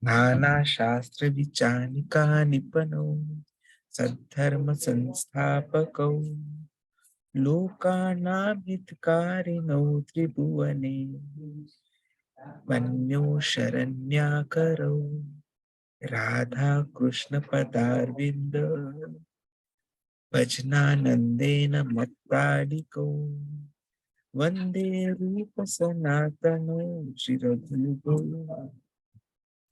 Nana Shastra Vichanika Nipano Sadharma Sanstapakau Lokana Hitkarino Tribhuvane Manyo Sharanyakaro Radha Krishna Padarvinda Bajnanandena Matpadiko Vande Rupa Sanatano Shirabhugo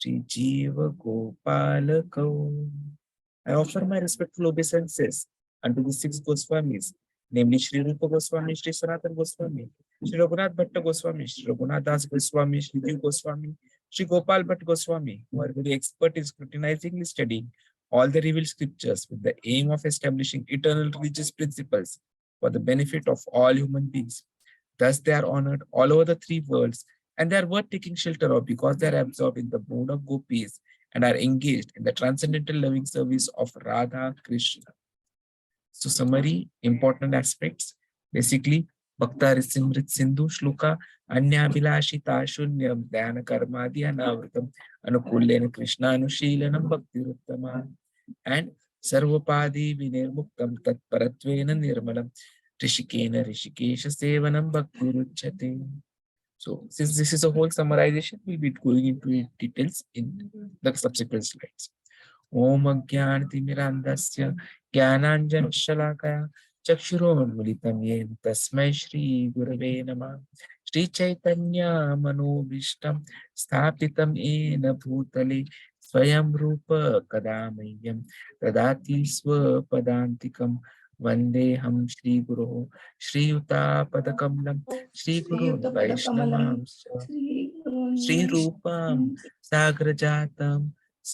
Shri Jiva Gopalako. I offer my respectful obeisances unto the six Goswamis, namely Sri Rupa Goswami, Sri Sanatana Goswami, Sri Raghunath Bhatta Goswami, Sri Raghunath Das Goswami, Sri Jiva Goswami, Sri Gopal Bhatt Goswami, who are very expert in scrutinizingly studying all the revealed scriptures with the aim of establishing eternal religious principles for the benefit of all human beings. Thus, they are honored all over the three worlds, and they are worth taking shelter of because they are absorbed in the mood of gopis and are engaged in the transcendental loving service of Radha Krishna. So, summary, important aspects. Basically, Bhakta Simrit Sindhu Shloka Anya Bilashita Shunyam Dhyana Karmadi Anavritam Anukullena Krishna Anushilanam Bhakti Ruttama and Sarvapadi Vinirmuktam Tatparatvena Nirmalam Rishikena Rishikesha Sevanam Bhakti Ruchate. So, since this is a whole summarization, we'll be going into details in the subsequent slides. Om Ajnanatimirandasya Jnananjanashalakaya Chakshuroन्मिलितं येन तस्मै श्री गुरवे नमः श्री चैतन्य मनोभीष्टं स्थापितं येन भूतले स्वयं रूप कदा मह्यं ददाति स्वपदान्तिकं वन्देऽहं श्रीगुरोः श्रीयुतापदकमलं श्रीगुरुन् वैष्णवांश्च श्रीरूपं साग्रजातं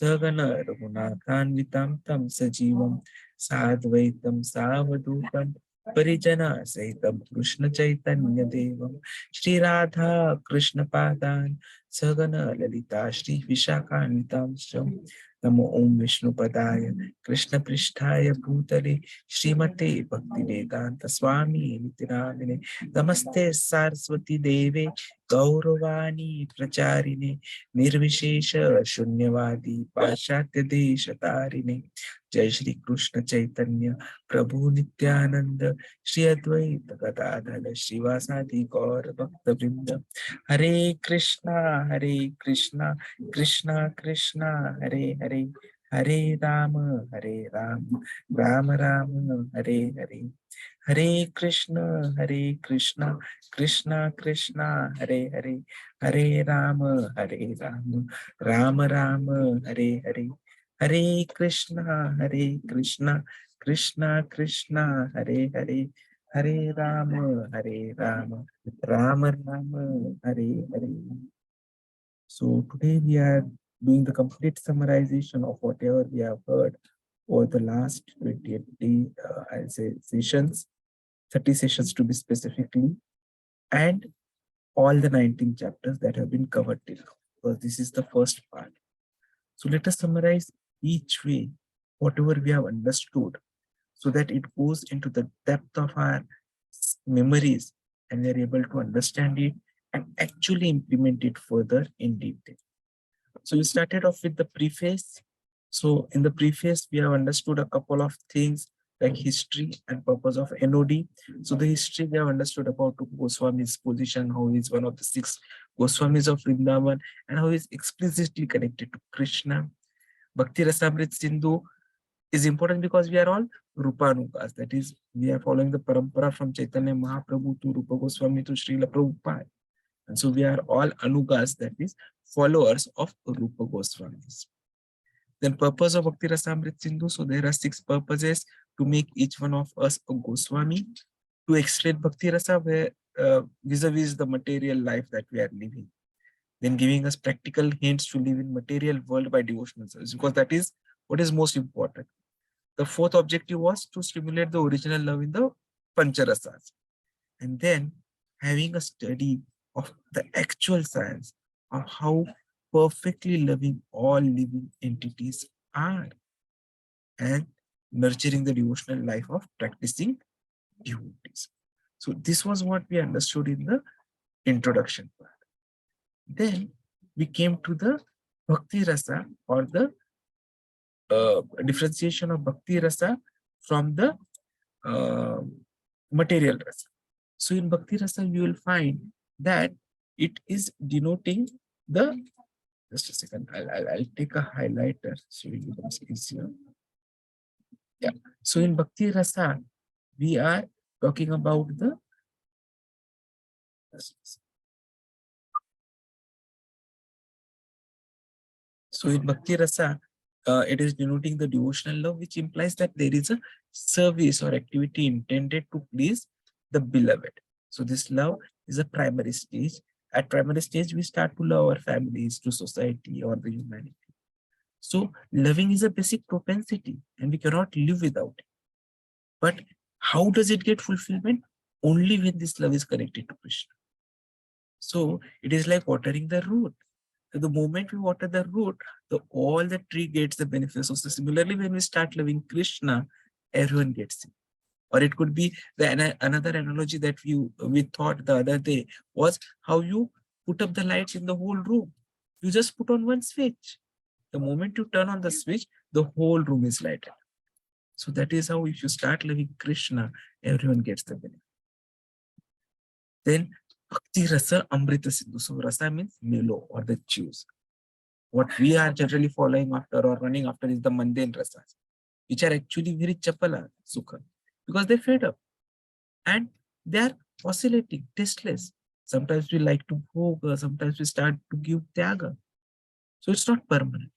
सगण रघुनाथान्वितं तं सजीवं साद्वैतं सावधूतं परिजना सहितं कृष्ण चैतन्य देवं श्री राधा कृष्ण पादान् सगण ललिता श्री विशाखान्वितांश्च नमो ओम विष्णुपदाय कृष्ण पृष्ठाय भूतले श्रीमते भक्तिवेदांत स्वामी नित्य नामिने नमस्ते सरस्वती देवे गौरवाणी प्रचारिणे निर्विशेष शून्यवादी पाश्चात्य देश तारिणे जय श्री कृष्ण चैतन्य प्रभु नित्यानंद श्री अद्वैत गदाधर श्रीवासादि गौर भक्त वृंद हरे Krishna Krishna Krishna Hare Hare Hare Ram Ram Ram Hare Hare Hare Krishna Krishna Krishna Hare Hare Hare Ram Ram Hare Hare Hare Krishna Krishna Krishna Hare Hare Hare Ram Ram Hare Hare. So today we are doing the complete summarization of whatever we have heard over the last 28 I'll say sessions, 30 sessions to be specifically, and all the 19 chapters that have been covered till now, because this is the first part. So let us summarize each way, whatever we have understood, so that it goes into the depth of our memories and we are able to understand it and actually implement it further in detail. So we started off with the preface. So in the preface, we have understood a couple of things like history and purpose of NOD. So the history we have understood about Goswami's position, how he is one of the six Goswamis of Vrindavan, and how he is explicitly connected to Krishna. Bhakti Rasamrit Sindhu is important because we are all Rupanugas. That is, we are following the parampara from Chaitanya Mahaprabhu to Rupa Goswami to Srila Prabhupada. And so we are all Anugas, that is, followers of Rupa Goswamis. Then purpose of Bhakti Rasamrit Sindhu. So there are six purposes to make each one of us a Goswami, to explain Bhakti Rasa where vis-a-vis the material life that we are living. Then giving us practical hints to live in material world by devotional service, because that is what is most important. The fourth objective was to stimulate the original love in the Pancharasas. And then having a study of the actual science of how perfectly loving all living entities are, and nurturing the devotional life of practicing devotees. So this was what we understood in the introduction part. Then we came to the Bhakti Rasa, or the differentiation of Bhakti Rasa from the uh, material Rasa. So in Bhakti Rasa, you will find that it is denoting the, just a second, I'll take a highlighter so it becomes easier. Yeah. So in Bhakti Rasa, we are talking about the, so in Bhakti Rasa, it is denoting the devotional love, which implies that there is a service or activity intended to please the beloved. So this love is a primary stage. At primary stage, we start to love our families, to society, or the humanity. So loving is a basic propensity, and we cannot live without it. But how does it get fulfillment? Only when this love is connected to Krishna. So it is like watering the root. So the moment we water the root, all the tree gets the benefits. So similarly, when we start loving Krishna, everyone gets it. Or it could be another analogy that we thought the other day was how you put up the lights in the whole room. You just put on one switch. The moment you turn on the switch, the whole room is lighted. So that is how, if you start loving Krishna, everyone gets the benefit. Then Bhakti Rasa Amrita Sindhu. So Rasa means Milo, or the juice. What we are generally following after or running after is the mundane rasas, which are actually very chapala, sukha, because they fade up and they are oscillating, tasteless. Sometimes we like to bhoga, sometimes we start to give tyaga. So it's not permanent.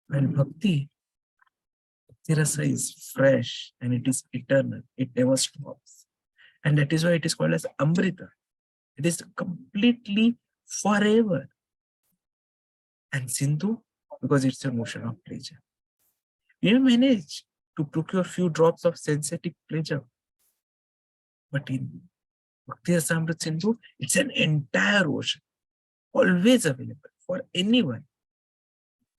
While Bhakti Rasa is fresh and it is eternal. It never stops. And that is why it is called as Amrita. It is completely forever. And Sindhu, because it's a motion of pleasure. You manage to procure few drops of sensitive pleasure. But in Bhakti Rasamrita Sindhu, it's an entire ocean, always available for anyone.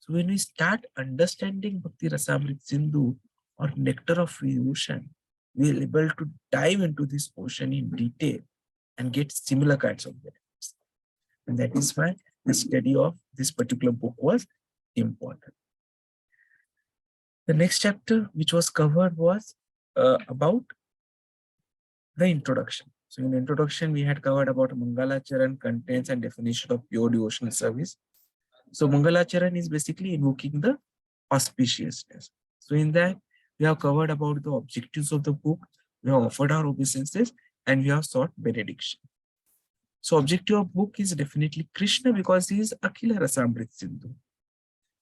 So when we start understanding Bhakti Rasamrita Sindhu, or Nectar of the Ocean, we are able to dive into this ocean in detail and get similar kinds of benefits. And that is why the study of this particular book was important. The next chapter which was covered was about the introduction. So in introduction, we had covered about Mangalacharan, contents and definition of pure devotional service. So Mangalacharan is basically invoking the auspiciousness. So in that, we have covered about the objectives of the book, we have offered our obeisances, and we have sought benediction. So objective of book is definitely Krishna, because he is Akhila Rasamrit Sindhu,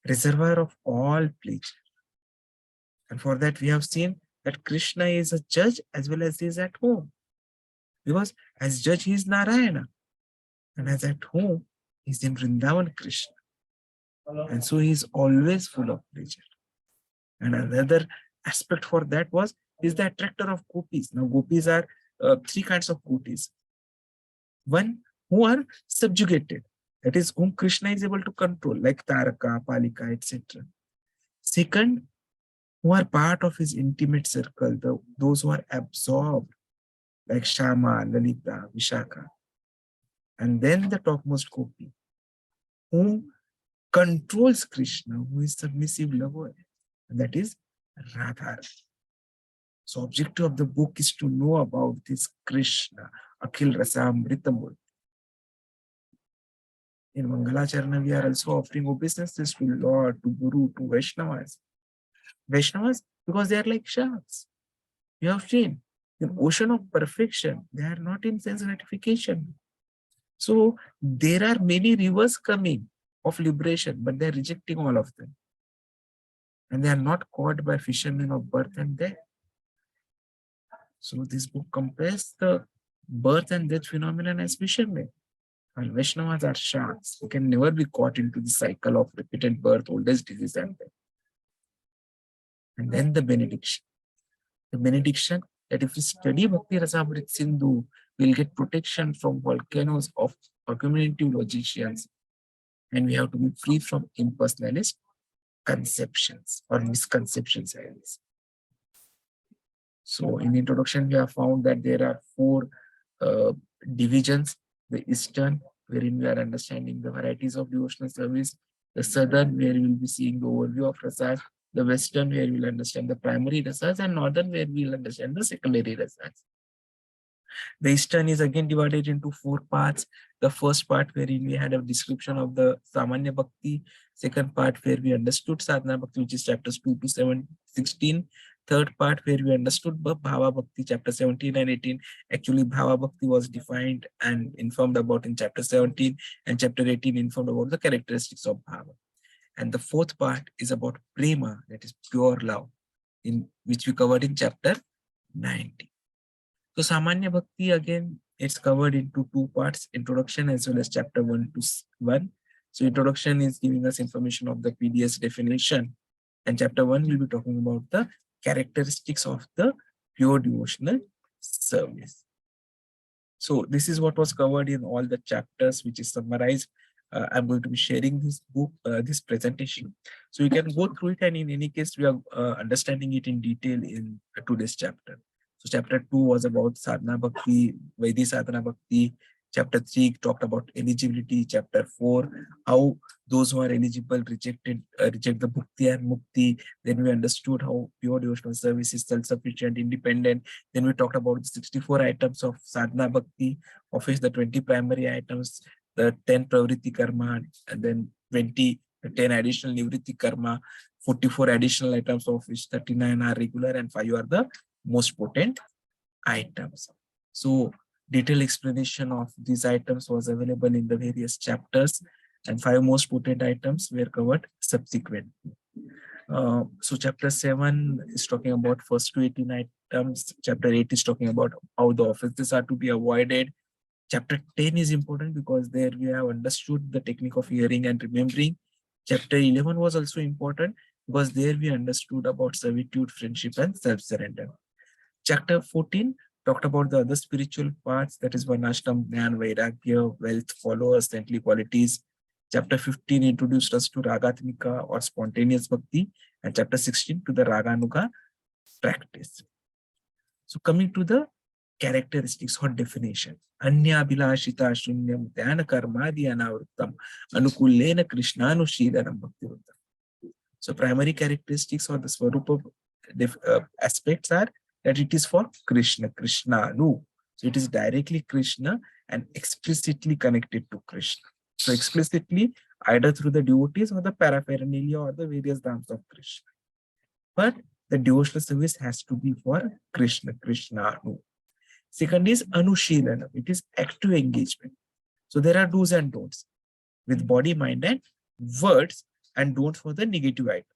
reservoir of all pleasure. And for that, we have seen that Krishna is a judge as well as he is at home. Because as judge, he is Narayana. And as at home, he is in Vrindavan Krishna. And so he is always full of pleasure. And another aspect for that was, he is the attractor of gopis. Now, gopis are three kinds of gopis. One, who are subjugated. That is, whom Krishna is able to control, like Taraka, Palika, etc. Second, who are part of his intimate circle, those who are absorbed, like Shama, Lalita, Vishaka. And then the topmost gopi, who controls Krishna, who is submissive lover, and that is Radha. So objective of the book is to know about this Krishna, Akhil Rasamritamurti. In Mangalacharana, we are also offering obeisances to Lord, to Guru, to Vaishnavas. Vaishnavas, because they are like sharks. You have seen, in ocean of perfection, they are not in sense gratification. So there are many rivers coming of liberation, but they are rejecting all of them. And they are not caught by fishermen of birth and death. So this book compares the birth and death phenomenon as fishermen. While Vaishnavas are sharks, who can never be caught into the cycle of repeated birth, old age, disease, and death. And then the benediction. The benediction that if we study Bhakti Rasamrita Sindhu, we'll get protection from volcanoes of argumentative logicians, and we have to be free from impersonalist conceptions or misconceptions. So in introduction, we have found that there are four divisions: the Eastern, wherein we are understanding the varieties of devotional service; The southern, where we will be seeing the overview of rasas, the western, where we will understand the primary rasas, and northern, where we will understand the secondary rasas. The Eastern is again divided into four parts. The first part wherein we had a description of the Samanya Bhakti. Second part where we understood Sadhana Bhakti, which is chapters 2 to 16. Third part where we understood Bhava Bhakti, chapter 17 and 18. Actually, Bhava Bhakti was defined and informed about in chapter 17, and chapter 18 informed about the characteristics of Bhava. And the fourth part is about Prema, that is pure love, in which we covered in chapter 19. So Samanya Bhakti, again, it's covered into two parts, introduction as well as chapter 1 to 1. So introduction is giving us information of the PDS definition, and chapter 1 will be talking about the characteristics of the pure devotional service. So this is what was covered in all the chapters, which is summarized. I'm going to be sharing this book, this presentation. So you can go through it, and in any case, we are understanding it in detail in today's chapter. So chapter 2 was about Sadhana Bhakti, Vaidhi Sadhana Bhakti. Chapter 3 talked about eligibility. Chapter 4, how those who are eligible reject the Bhukti and Mukti. Then we understood how pure devotional service is self-sufficient, independent. Then we talked about the 64 items of Sadhana Bhakti, of which the 20 primary items, the 10 Pravritti Karma, and then 10 additional Nivritti Karma, 44 additional items, of which 39 are regular and 5 are the most potent items. So detailed explanation of these items was available in the various chapters, and 5 most potent items were covered subsequently. So chapter 7 is talking about first to 18 items. Chapter 8 is talking about how the offenses are to be avoided. Chapter 10 is important because there we have understood the technique of hearing and remembering. Chapter 11 was also important because there we understood about servitude, friendship, and self-surrender. Chapter 14 talked about the other spiritual parts, that is Varnashram, Jnana, Vairagya, wealth, followers, saintly qualities. Chapter 15 introduced us to Ragatmika or spontaneous bhakti, and chapter 16 to the Raganuga practice. So coming to the characteristics or definition. Anya Bilashita Shunyam Dhyana Karmadi Anavrittam Anukulena Krishnanushilanam Bhaktivruttam. So primary characteristics or the Swarupa aspects are that it is for Krishna, Krishnanu. So it is directly Krishna and explicitly connected to Krishna. So explicitly either through the devotees or the paraphernalia or the various dhams of Krishna. But the devotional service has to be for Krishna, Krishnanu. Second is Anushilanam. It is active engagement. So there are do's and don'ts with body, mind, and words, and don'ts for the negative items.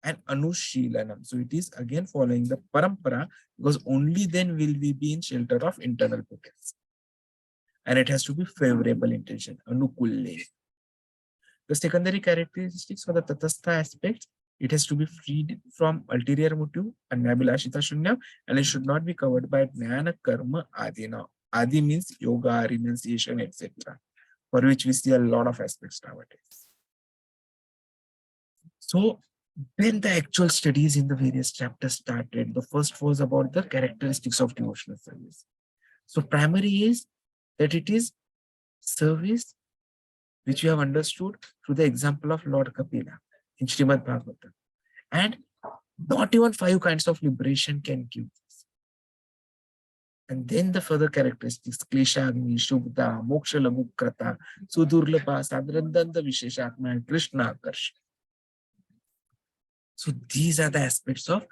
And Anushilanam. So it is again following the parampara, because only then will we be in shelter of internal potency. And it has to be favorable intention, Anukulle. The secondary characteristics for the Tatastha aspects, it has to be freed from ulterior motive and Nabilashita Shunya, and it should not be covered by Jnana, Karma, Adina. Adi means yoga, renunciation, etc., for which we see a lot of aspects nowadays. So then the actual studies in the various chapters started. The first was about the characteristics of devotional service. So primary is that it is service which we have understood through the example of Lord Kapila in Srimad Bhagavatam. And not even 5 kinds of liberation can give this. And then the further characteristics, Klesha Agni, Shubhda, Moksha Lagukrata, Sudurlabha, Sadrandanda Visheshatma, Krishna Akarsha. So these are the aspects of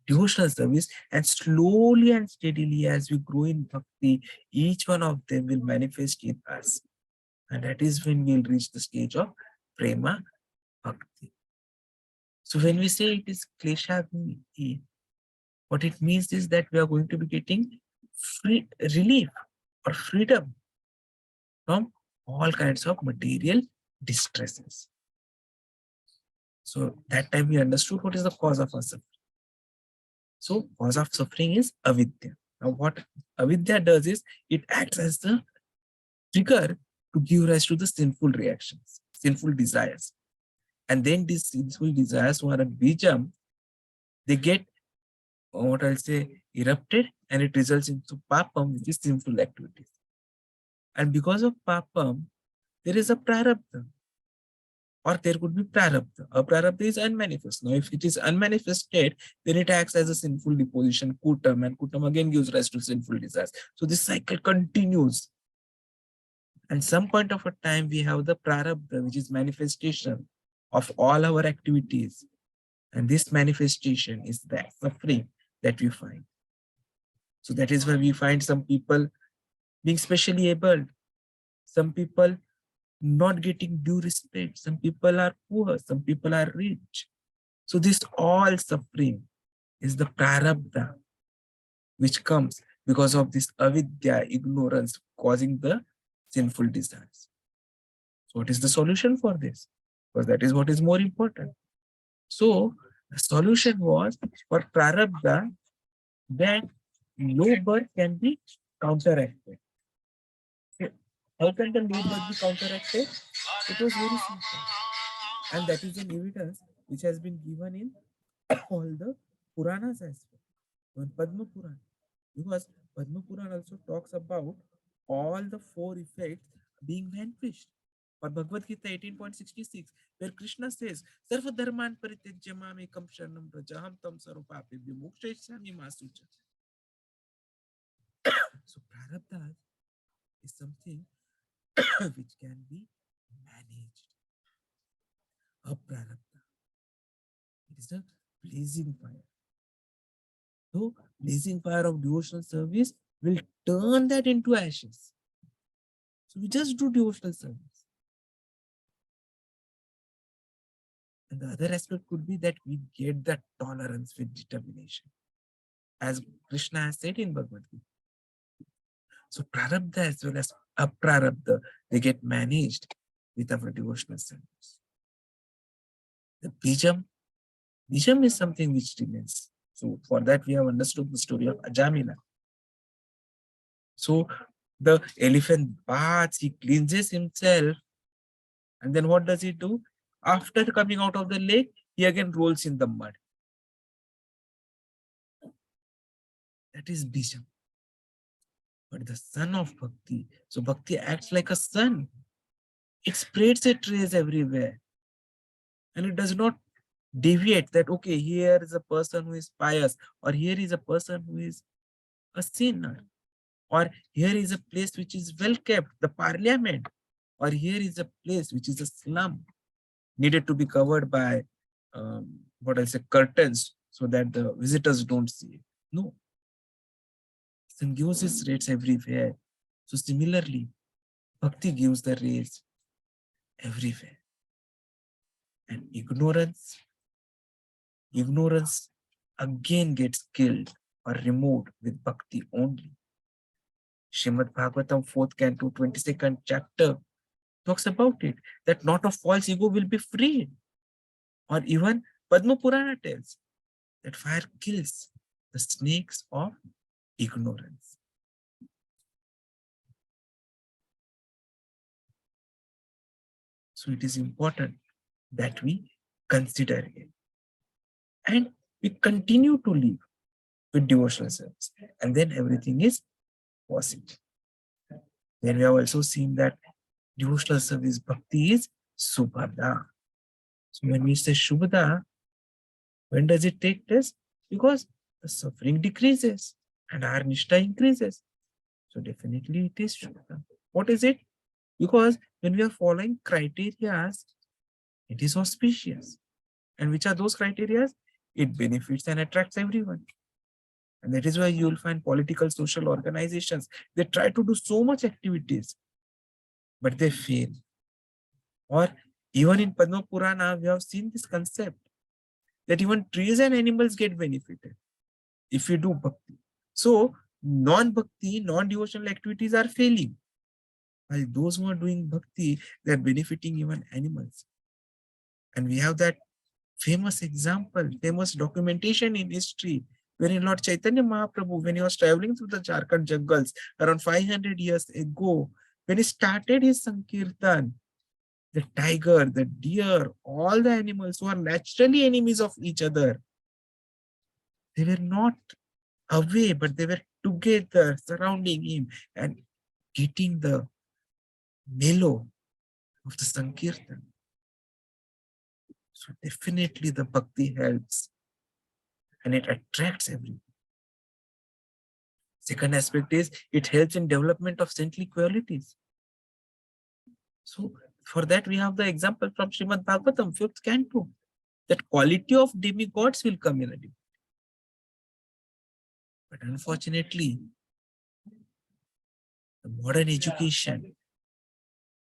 devotional service, and slowly and steadily as we grow in bhakti, each one of them will manifest in us. And that is when we'll reach the stage of prema bhakti. So when we say it is klesha, what it means is that we are going to be getting relief or freedom from all kinds of material distresses. So that time we understood what is the cause of our suffering. So cause of suffering is avidya. Now what avidya does is it acts as the trigger to give rise to the sinful reactions, sinful desires. And then these sinful desires who are a bijam, they get what I'll say erupted, and it results into papam, which is sinful activities. And because of papam, there is a prarabdha. or there could be prarabdha. Aprarabdha is unmanifest. Now, if it is unmanifested, then it acts as a sinful deposition, kutam, and kutam again gives rise to sinful desires. So this cycle continues. And some point of a time, we have the prarabdha, which is manifestation of all our activities. And this manifestation is the suffering that we find. So that is why we find some people being specially able, some people not getting due respect, some people are poor, some people are rich. So this all suffering is the prarabdha which comes because of this avidya, ignorance, causing the sinful desires. So what is the solution for this? Because that is what is more important. So the solution was for prarabdha that low birth can be counteracted. How can the low birth be counteracted? It was very simple. And that is an evidence which has been given in all the Puranas as well. On Padma Purana. Because Padma Purana also talks about all the four effects being vanquished. Or Bhagavad Gita 18.66, where Krishna says, Sarva dharman paritejya mamekam sharanam brajaham tam sarvapapebhyo mokshayasami masucha. So prarabdha is something which can be managed. Aprarabdha. It is a blazing fire. So blazing fire of devotional service will turn that into ashes. So we just do devotional service. And the other aspect could be that we get that tolerance with determination. As Krishna has said in Bhagavad Gita. So prarabdha as well as aprarabdha, they get managed with our devotional service. The bijam is something which remains. So for that we have understood the story of Ajamila. So the elephant baths, he cleanses himself, and then what does he do? After coming out of the lake, he again rolls in the mud. That is bijam. But the sun of bhakti, so bhakti acts like a sun. It spreads its rays everywhere. And it does not deviate that, okay, here is a person who is pious, or here is a person who is a sinner, or here is a place which is well kept, the parliament, or here is a place which is a slum, needed to be covered by what I say, curtains, so that the visitors don't see it. No. Sun gives its rays everywhere. So similarly, bhakti gives the rays everywhere. And ignorance again gets killed or removed with bhakti only. Srimad Bhagavatam 4th canto 22nd chapter talks about it, that not of false ego will be freed. Or even Padma Purana tells that fire kills the snakes of ignorance. So it is important that we consider it. And we continue to live with devotional service. And then everything is possible. Then we have also seen that devotional service bhakti is subhada. So when we say shubhada, when does it take place? Because the suffering decreases and our nishtha increases. So definitely it is shubhada. What is it? Because when we are following criteria, it is auspicious. And which are those criteria? It benefits and attracts everyone. And that is why you will find political, social organizations, they try to do so much activities, but they fail. Or even in Padma Purana, we have seen this concept that even trees and animals get benefited if you do bhakti. So non-bhakti, non-devotional activities are failing. While those who are doing bhakti, they are benefiting even animals. And we have that famous example, famous documentation in history, wherein Lord Chaitanya Mahaprabhu, when he was traveling through the Jharkhand jungles around 500 years ago, when he started his Sankirtan, the tiger, the deer, all the animals who are naturally enemies of each other, they were not away, but they were together surrounding him and getting the mellow of the Sankirtan. So definitely the bhakti helps and it attracts everyone. Second aspect is it helps in development of saintly qualities. So for that we have the example from Srimad Bhagavatam, 5th canto, that quality of demigods will come in a day. But unfortunately, the modern education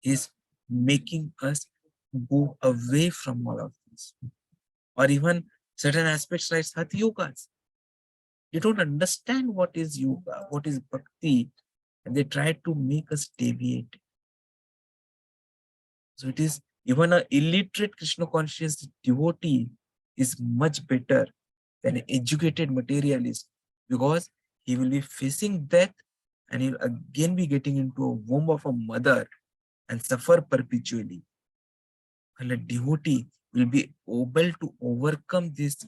is making us go away from all of this. Or even certain aspects like Sat Yogas. They don't understand what is yoga, what is bhakti, and they try to make us deviate. So it is even an illiterate Krishna conscious devotee is much better than an educated materialist because he will be facing death and he'll again be getting into a womb of a mother and suffer perpetually. While a devotee will be able to overcome this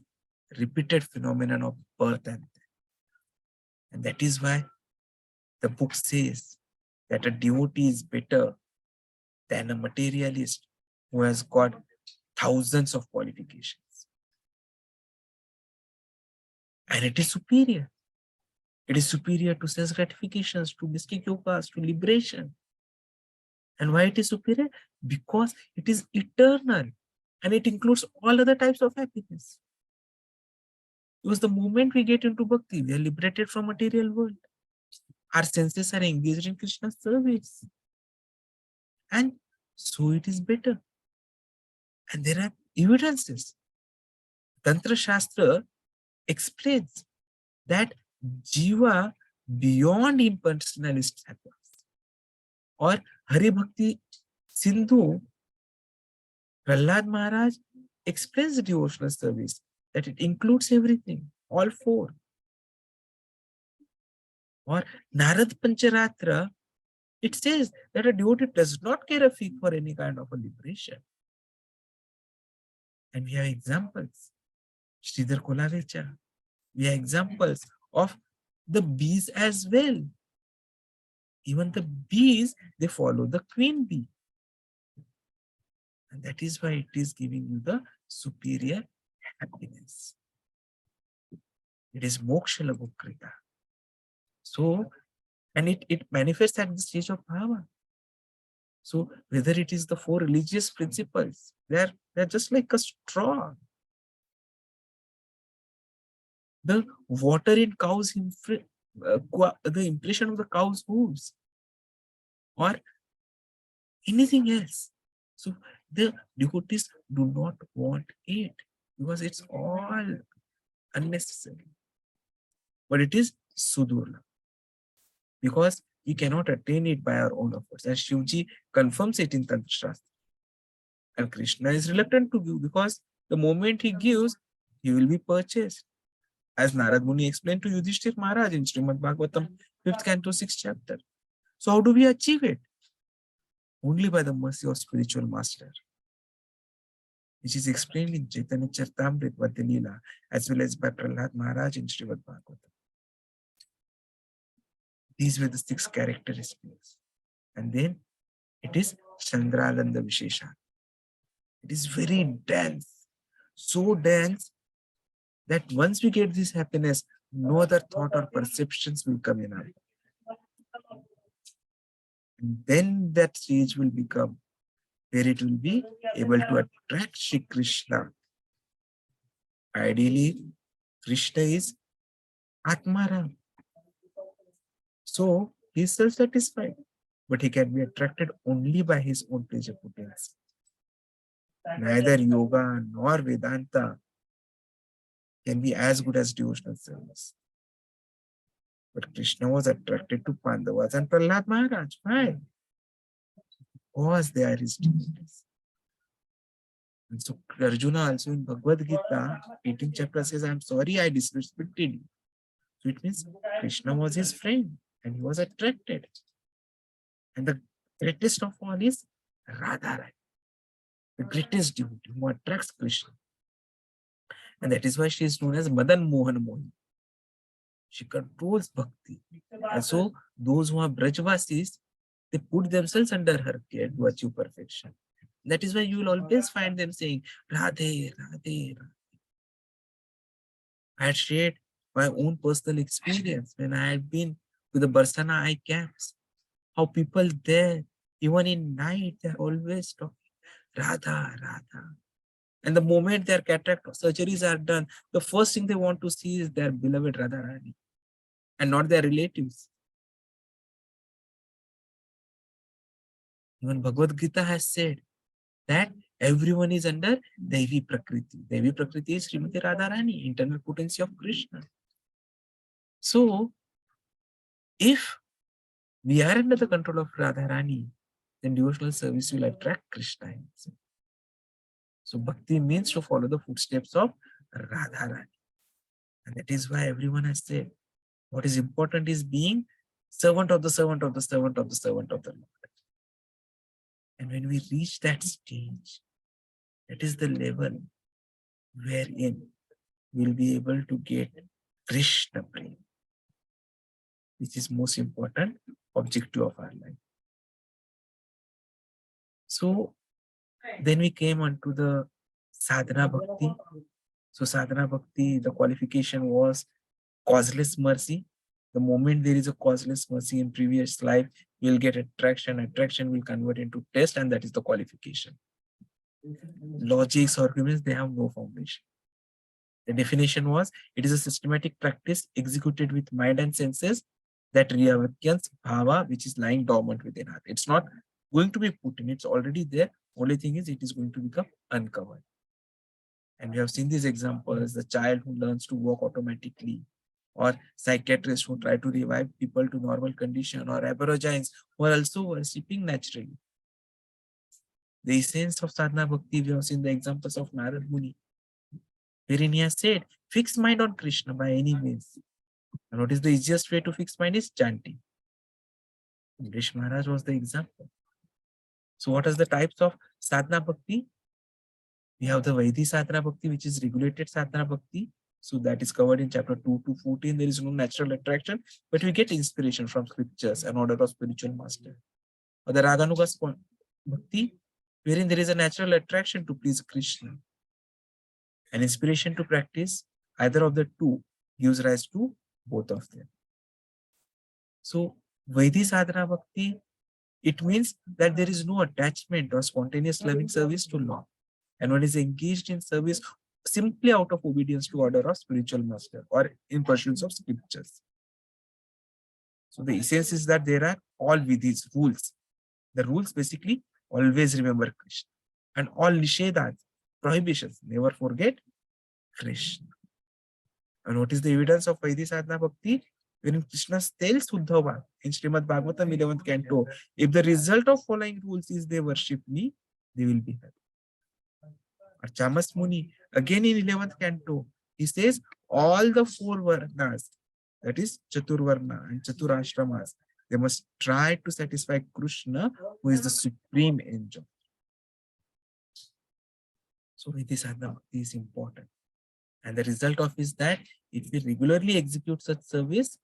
repeated phenomenon of birth and death. And that is why the book says that a devotee is better than a materialist who has got thousands of qualifications. And it is superior. It is superior to sense gratifications, to mystic yogas, to liberation. And why it is superior? Because it is eternal and it includes all other types of happiness. Because the moment we get into bhakti, we are liberated from material world. Our senses are engaged in Krishna's service. And so it is better. And there are evidences. Tantra Shastra explains that Jiva beyond impersonalist happiness. Or Hari Bhakti Sindhu, Prahlad Maharaj explains the devotional service that it includes everything, all four. Or Narad Pancharatra, it says that a devotee does not care a fig for any kind of a liberation. And we have examples. Sridhar Kolavecha. We have examples of the bees as well. Even the bees, they follow the queen bee. And that is why it is giving you the superior happiness. It is moksha lagokrita. So, and it manifests at the stage of bhava. So, whether it is the four religious principles, they're just like a straw. The water in cows, the impression of the cow's hooves, or anything else. So, the devotees do not want it because it's all unnecessary. But it is sudurla because we cannot attain it by our own efforts. And Shivji confirms it in Tantra Shastra. And Krishna is reluctant to give because the moment he gives, he will be purchased. As Narad Muni explained to Yudhishthir Maharaj in Srimad Bhagavatam, 5th canto, 6th chapter. So how do we achieve it? Only by the mercy of spiritual master, which is explained in Chaitanya Charitamrita Vadilila, as well as by Prahlad Maharaj in Srimad Bhagavatam. These were the 6 characteristics. And then it is Chandralanda Vishesha. It is very dense, so dense that once we get this happiness, no other thought or perceptions will come in our mind. And then that stage will become where it will be able to attract Shri Krishna. Ideally, Krishna is Atmaram. So he is self-satisfied, but he can be attracted only by his own pleasure potency. Neither yoga nor Vedanta can be as good as devotional service. But Krishna was attracted to Pandavas and Prahlad Maharaj. Why? Because they are his devotees. And so Arjuna also in Bhagavad Gita, 18th chapter says, I'm sorry I disrespected you. So it means Krishna was his friend and he was attracted. And the greatest of all is Radharani, the greatest devotee who attracts Krishna. And that is why she is known as Madan Mohan Mohi. She controls bhakti. And so those who are Brajvasis, they put themselves under her care to achieve perfection. That is why you will always find them saying, Radhe, Radhe, Radhe. I had shared my own personal experience when I had been to the Barsana eye camps. How people there, even in night, they're always talking, Radha, Radha. And the moment their cataract surgeries are done, the first thing they want to see is their beloved Radharani and not their relatives. Even Bhagavad Gita has said that everyone is under Devi Prakriti. Devi Prakriti is Srimati Radharani, internal potency of Krishna. So, if we are under the control of Radharani, then devotional service will attract Krishna himself. So, Bhakti means to follow the footsteps of Radharani. And that is why everyone has said, what is important is being servant of the servant of the servant of the servant of the Lord. And when we reach that stage, that is the level wherein we'll be able to get Krishna Prem, which is most important objective of our life. So then we came on to the sadhana bhakti. So sadhana bhakti, the qualification was causeless mercy. The moment there is a causeless mercy in previous life, you'll get attraction. Attraction will convert into test, and that is the qualification. Logics, arguments, they have no foundation. The definition was, it is a systematic practice executed with mind and senses that reawakens bhava, which is lying dormant within us. It's not going to be put in, it's already there. Only thing is, it is going to become uncovered. And we have seen these examples, the child who learns to walk automatically, or psychiatrists who try to revive people to normal condition, or aborigines who are also worshipping naturally. The essence of sadhana bhakti, we have seen the examples of Narad Muni, wherein he has said, fix mind on Krishna by any means. And what is the easiest way to fix mind is chanting. Amrish Maharaj was the example. So what are the types of sadhana bhakti? We have the Vaidhi sadhana bhakti, which is regulated sadhana bhakti. So that is covered in chapter 2 to 14. There is no natural attraction, but we get inspiration from scriptures and order of spiritual master. Or the Raganuga bhakti, wherein there is a natural attraction to please Krishna. An inspiration to practice either of the two gives rise to both of them. So Vaidhi sadhana bhakti, it means that there is no attachment or spontaneous loving service to law. And one is engaged in service simply out of obedience to order of spiritual master or in pursuit of scriptures. So the essence is that there are all vidhis, rules. The rules basically always remember Krishna. And all nishedas, prohibitions, never forget Krishna. And what is the evidence of Vaidhi sadhana bhakti? When Krishna tells Uddhava in Srimad Bhagavatam 11th canto, if the result of following rules is they worship me, they will be happy. Or Chamas Muni, again in 11th canto, he says all the four varnas, that is Chaturvarna and Chaturashramas, they must try to satisfy Krishna, who is the supreme angel. So Vaidhi sadhana bhakti is important. And the result of is that if we regularly execute such service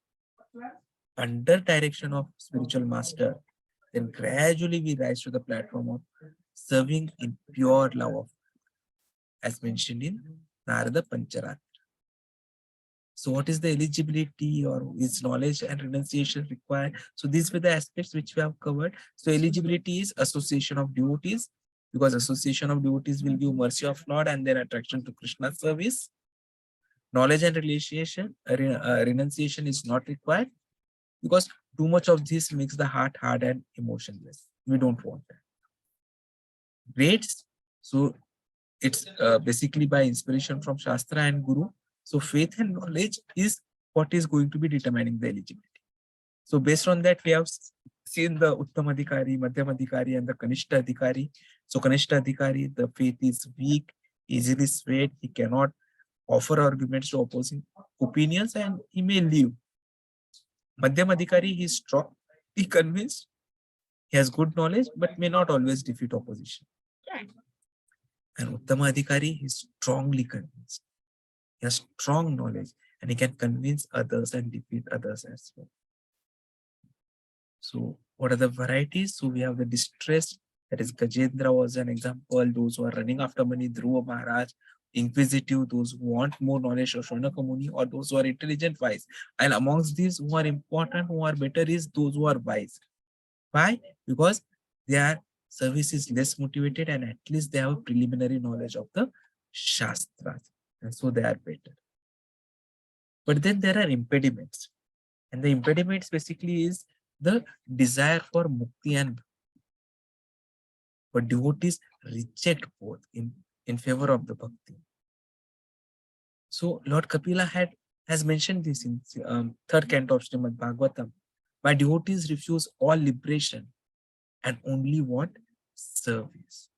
under direction of spiritual master, then gradually we rise to the platform of serving in pure love of, as mentioned in Narada Pancharatra. So what is the eligibility or is knowledge and renunciation required? So these were the aspects which we have covered. So eligibility is association of devotees, because association of devotees will give mercy of Lord and their attraction to Krishna's service. Knowledge and renunciation is not required, because too much of this makes the heart hard and emotionless. We don't want that. Grades. So it's basically by inspiration from Shastra and Guru. So faith and knowledge is what is going to be determining the eligibility. So based on that, we have seen the Uttam Adhikari, Madhyam Adhikari, and the Kanishta Adhikari. So Kanishta Adhikari, the faith is weak, easily swayed. He cannot offer arguments to opposing opinions, and he may leave. Madhyam Adhikari, he is strong, he convinced, he has good knowledge, but may not always defeat opposition. And Uttama Adhikari, he is strongly convinced. He has strong knowledge and he can convince others and defeat others as well. So what are the varieties? So we have the distressed That is, Gajendra was an example. Those who are running after money, Dhruva Maharaj, inquisitive, those who want more knowledge, Shonaka Muni, or those who are intelligent, wise. And amongst these who are important, who are better, is those who are wise. Why? Because their service is less motivated and at least they have a preliminary knowledge of the Shastras. And so they are better. But then there are impediments. And the impediments basically is the desire for mukti and but devotees reject both in favor of the bhakti. So Lord Kapila has mentioned this in third canto of Srimad Bhagavatam. My devotees refuse all liberation and only want service.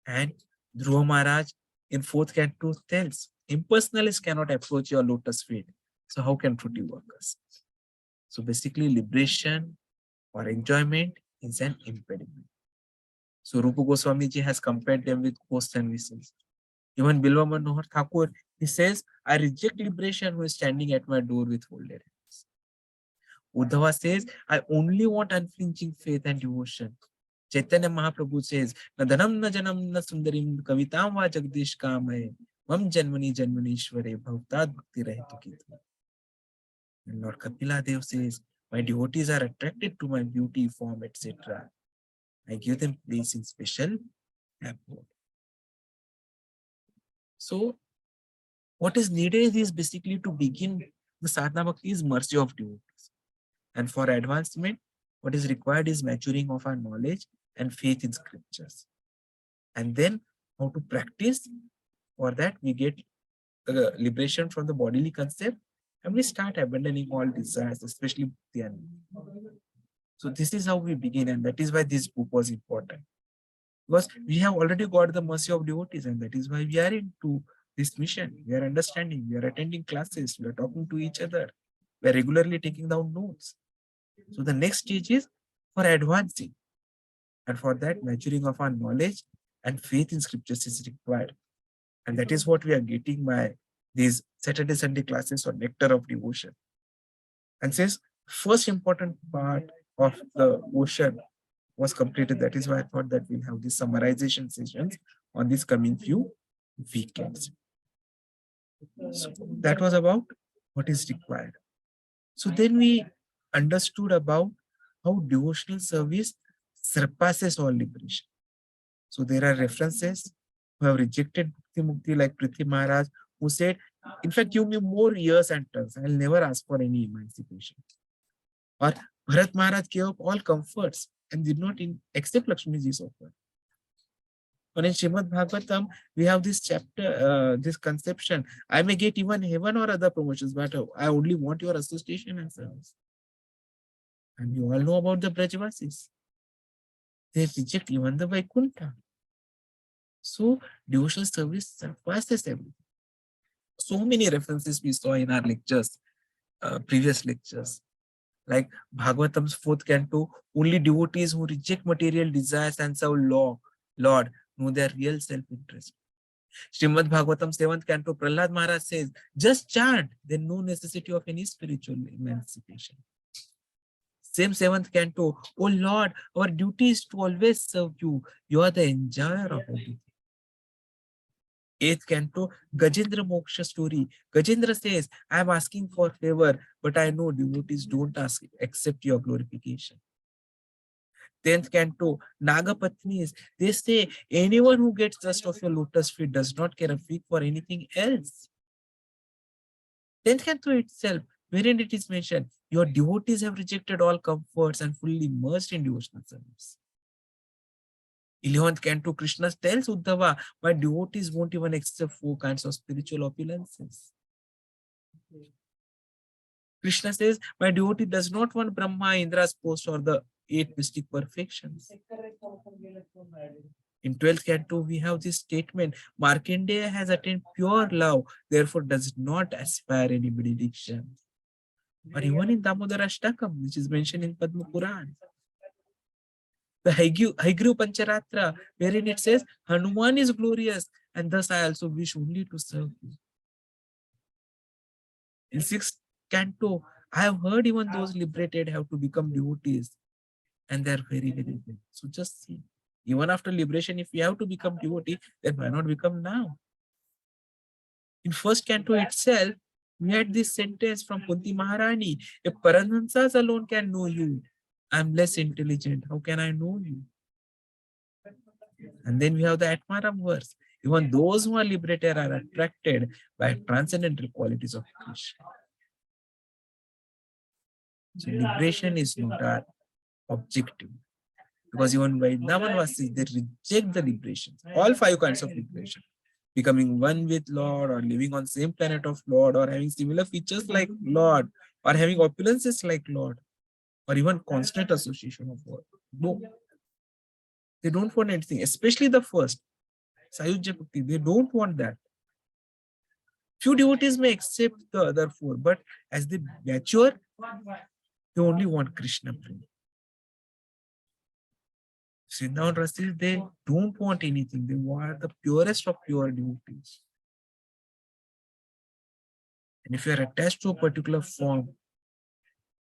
And Dhruva Maharaj in fourth canto tells impersonalists cannot approach your lotus feet. So how can fruity workers? So basically liberation or enjoyment is an impediment. So Rupa Goswami ji has compared them with ghosts and whistles. Even Bilva Manohar Thakur, he says, I reject liberation who is standing at my door with folded hands. Uddhava says, I only want unflinching faith and devotion. Chaitanya Mahaprabhu says, Na dhanam na janam na sundarim kavitam va jagdish kamay mam janmani janmanishware bhavtad bhakti rahitu kitu. And Lord Kapila Dev says, my devotees are attracted to my beauty, form, etc. I give them place in special abode. So, what is needed is basically to begin the sadhana bhakti is mercy of devotees. And for advancement, what is required is maturing of our knowledge and faith in scriptures. And then how to practice. For that, we get liberation from the bodily concept and we start abandoning all desires, especially bhakti. So this is how we begin, and that is why this book was important. Because we have already got the mercy of devotees, and that is why we are into this mission. We are understanding, we are attending classes, we are talking to each other, we are regularly taking down notes. So the next stage is for advancing. And for that, maturing of our knowledge and faith in scriptures is required. And that is what we are getting by these Saturday, Sunday classes on Nectar of Devotion. And says, first important part of the ocean was completed. That is why I thought that we'll have these summarization sessions on these coming few weekends. So that was about what is required. So then we understood about how devotional service surpasses all liberation. So there are references who have rejected Bhakti Mukti like Prithvi Maharaj, who said, in fact, give me more years and terms. I'll never ask for any emancipation. Or Bharat Maharaj gave up all comforts and did not accept Lakshmiji's offer. But in Srimad Bhagavatam, we have this chapter, this conception. I may get even heaven or other promotions, but I only want your association and service. And you all know about the Brajvasis. They reject even the Vaikuntha. So devotional service surpasses everything. So many references we saw in our lectures, previous lectures. Like Bhagavatam's fourth canto, only devotees who reject material desires and serve Lord know their real self-interest. Srimad Bhagavatam 7th canto, Prahlad Maharaj says, just chant, there's no necessity of any spiritual emancipation. Same 7th canto, oh Lord, our duty is to always serve you. You are the enjoyer of everything. 8th canto, Gajendra Moksha story. Gajendra says, I am asking for favor, but I know devotees don't ask except your glorification. 10th canto, Nagapatnis, they say, anyone who gets just of your lotus feet does not care a fig for anything else. 10th canto itself, wherein it is mentioned, your devotees have rejected all comforts and fully immersed in devotional service. 11th canto, Krishna tells Uddhava, my devotees won't even accept 4 kinds of spiritual opulences. Krishna says, my devotee does not want Brahma, Indra's post, or the 8 mystic perfections. In 12th canto, we have this statement, Markandeya has attained pure love, therefore does not aspire any benediction. Or even in Damodar Ashtakam, which is mentioned in Padma Puran. The Haigru Pancharatra, wherein it says, Hanuman is glorious, and thus I also wish only to serve you. In 6th canto, I have heard even those liberated have to become devotees, and they are very, very good. So just see. Even after liberation, if we have to become devotee, then why not become now? In first canto itself, we had this sentence from Kunti Maharani: if Paramahamsas alone can know you, I'm less intelligent. How can I know you? And then we have the Atmaram verse. Even those who are liberated are attracted by transcendental qualities of Krishna. So liberation is not our objective. Because even by Namanvasis, they reject the liberation. All five kinds of liberation. Becoming one with Lord, or living on same planet of Lord, or having similar features like Lord, or having opulences like Lord, or even constant association of God. No, they don't want anything, especially the first, Sayujya Bhakti. They don't want that. Few devotees may accept the other four, but as they mature, they only want Krishna Prema. Vrindavan Rasis, they don't want anything. They want the purest of pure devotees. And if you are attached to a particular form,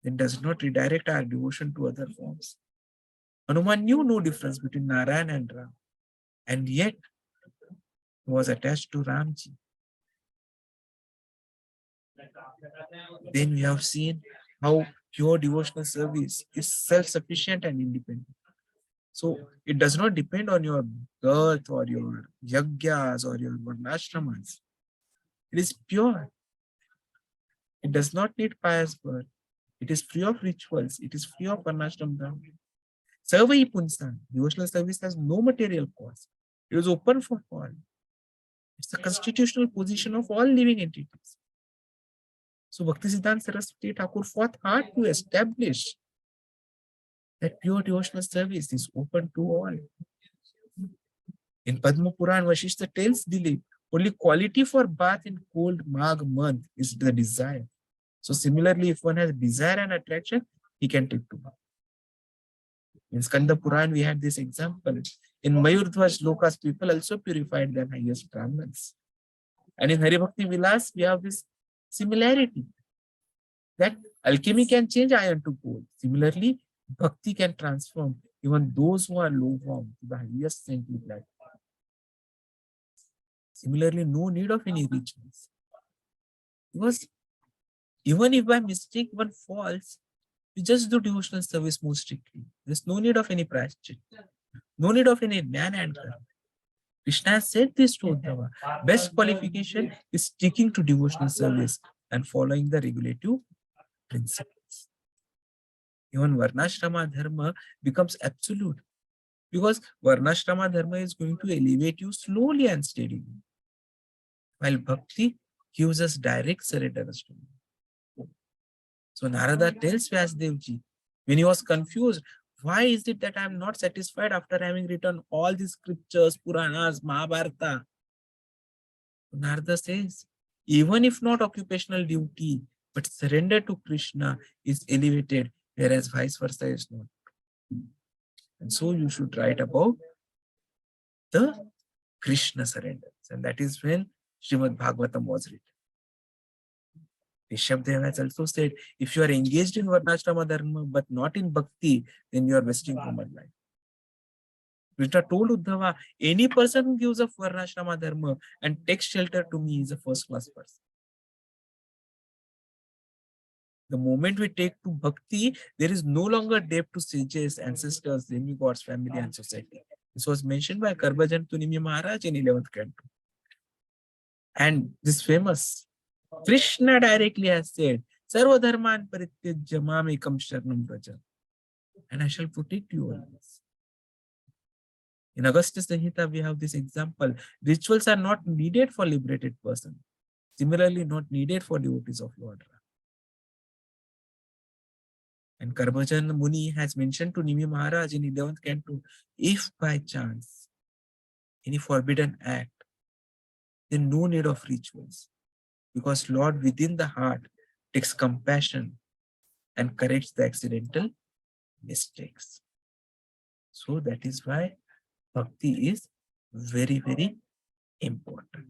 then does not redirect our devotion to other forms. Hanuman knew no difference between Narayan and Ram, and yet he was attached to Ramji. Then we have seen how pure devotional service is self-sufficient and independent. So it does not depend on your birth or your yagyas or your varnashramas. It is pure. It does not need pious birth. It is free of rituals. It is free of varnashram dharma. Sarvai punsan. Devotional service has no material cost. It is open for all. It's the constitutional position of all living entities. So Bhaktisiddhanta Saraswati Thakur fought hard to establish that pure devotional service is open to all. In Padma Puran, Vashishta tells Dilip, only quality for bath in cold Magh month is the desire. So similarly, if one has desire and attraction, he can take to bath. In Skanda Puran, we had this example. In Mayurdhva Shlokas, people also purified their highest brahmans. And in Hari Bhakti Vilas, we have this similarity that alchemy can change iron to gold. Similarly, bhakti can transform even those who are low form to the highest saintly platform. Similarly, no need of any rituals. Because even if by mistake one falls, we just do devotional service more strictly. There's no need of any prashchit, no need of any jnana and karma. Krishna has said this to Uddhava. Best qualification is sticking to devotional service and following the regulative principles. Even Varnashrama Dharma becomes absolute because Varnashrama Dharma is going to elevate you slowly and steadily. While Bhakti gives us direct surrender. So Narada tells Vyasdevji, when he was confused, why is it that I am not satisfied after having written all these scriptures, Puranas, Mahabharata? Narada says, even if not occupational duty, but surrender to Krishna is elevated, whereas vice versa is not. And so you should write about the Krishna surrender. And that is when Srimad Bhagavatam was written. Rishabdev has also said, if you are engaged in Varnashrama Dharma but not in Bhakti, then you are wasting human life. Krishna told Uddhava, any person who gives up Varnashrama Dharma and takes shelter to me is a first class person. The moment we take to Bhakti, there is no longer debt to sages, ancestors, demigods, family, and society. This was mentioned by Karbhajan Tunimi Maharaj in 11th canto. And this famous Krishna directly has said, Sarva dharman parityajya mamekam sharanam vraja. And I shall protect you always. In Augustus Sanhita, we have this example. Rituals are not needed for liberated person. Similarly, not needed for devotees of Lord Ram. And Karbhajan Muni has mentioned to Nimi Maharaj in 11th canto, if by chance any forbidden act, then no need of rituals. Because Lord within the heart takes compassion and corrects the accidental mistakes. So that is why bhakti is very, very important.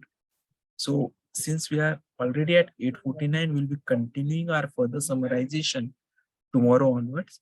So since we are already at 8:49, we'll be continuing our further summarization tomorrow onwards.